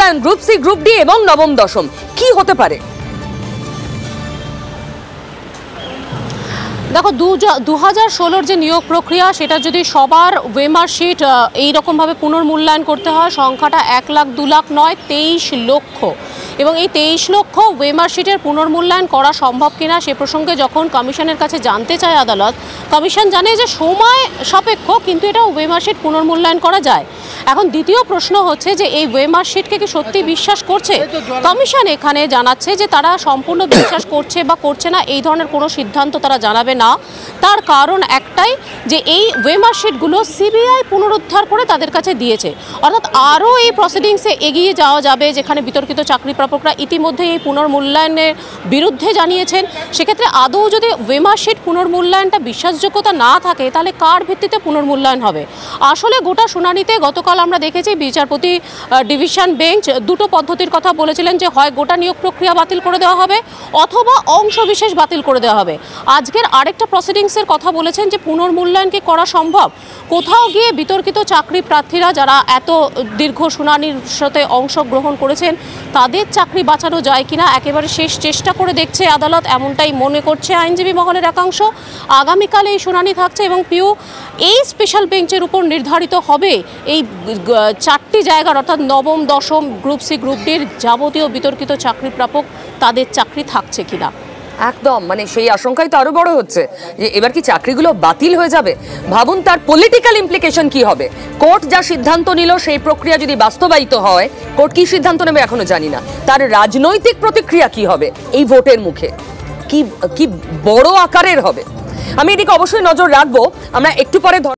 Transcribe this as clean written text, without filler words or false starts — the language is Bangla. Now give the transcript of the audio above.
পুনর্মূল্যায়ন গ্রুপ সি, গ্রুপ ডি এবং নবম দশম কি হতে পারে? দেখো 2016 যে নিয়োগ প্রক্রিয়া সেটা যদি সবার ওয়েমার্কশিট এইরকমভাবে পুনর্মূল্যায়ন করতে হয়, সংখ্যাটা 1 লাখ 2 লাখ নয়, 23 লক্ষ। এবং এই 23 লক্ষ ওয়েমার্কশিটের পুনর্মূল্যায়ন করা সম্ভব কিনা সে প্রসঙ্গে যখন কমিশনের কাছে জানতে চায় আদালত, কমিশন জানে যে সময় সাপেক্ষ, কিন্তু এটা ওয়েমার্কশিট পুনর্মূল্যায়ন করা যায়। এখন দ্বিতীয় প্রশ্ন হচ্ছে যে এই ওয়েমার্কশিটকে কি সত্যি বিশ্বাস করছে কমিশন? এখানে জানাচ্ছে যে তারা সম্পূর্ণ বিশ্বাস করছে বা করছে না এই ধরনের কোনো সিদ্ধান্ত তারা জানাবে না। তার কারণ একটাই, যে এই ওয়েমার্কশিটগুলো সিবিআই পুনরুদ্ধার করে তাদের কাছে দিয়েছে। অর্থাৎ আরও এই প্রসিডিংসে এগিয়ে যাওয়া যাবে, যেখানে বিতর্কিত চাকরি প্রাপকরা ইতিমধ্যে এই পুনর্মূল্যায়নের বিরুদ্ধে জানিয়েছেন। সেক্ষেত্রে আদৌ যদি ওয়েমার্কশিট পুনর্মূল্যায়নটা বিশ্বাসযোগ্যতা না থাকে, তাহলে কার ভিত্তিতে পুনর্মূল্যায়ন হবে? আসলে গোটা শুনানিতে গতকাল আমরা দেখেছি বিচারপতি ডিভিশন বেঞ্চ দুটো পদ্ধতির কথা বলেছিলেন, যে হয় গোটা নিয়োগ প্রক্রিয়া বাতিল করে দেওয়া হবে অথবা অংশ বিশেষ বাতিল করে দেওয়া হবে। আজকের আরেকটা প্রসিডিংসের কথা বলেছেন যে পুনর্মূল্যায়ন কি করা সম্ভব? কোথাও গিয়ে বিতর্কিত চাকরি প্রার্থীরা যারা এত দীর্ঘ শুনানির সাথে অংশগ্রহণ করেছেন তাদের চাকরি বাঁচানো যায় কিনা একেবারে শেষ চেষ্টা করে দেখছে আদালত, এমনটাই মনে করছে আইনজীবী মহলের একাংশ। আগামীকাল এই শুনানি থাকছে এবং পিউ এই স্পেশাল বেঞ্চের উপর নির্ধারিত হবে এই 4টি জায়গার, অর্থাৎ নবম দশম গ্রুপ সি, গ্রুপ ডির যাবতীয় বিতর্কিত চাকরি প্রাপক তাদের চাকরি থাকছে কিনা। একদম, মানে সেই আশঙ্কাই তো আরো বড় হচ্ছে যে এবার কি চাকরিগুলো বাতিল হয়ে যাবে। ভাবুন তার পলিটিক্যাল ইমপ্লিকেশন কি হবে। কোর্ট যা সিদ্ধান্ত নিল সেই প্রক্রিয়া যদি বাস্তবায়িত হয়, কোর্ট কি সিদ্ধান্ত নেবে এখনো জানি না, তার রাজনৈতিক প্রতিক্রিয়া কি হবে এই ভোটের মুখে, কি বড় আকারের হবে। আমি এদিকে অবশ্যই নজর রাখবো। আমরা একটু পরে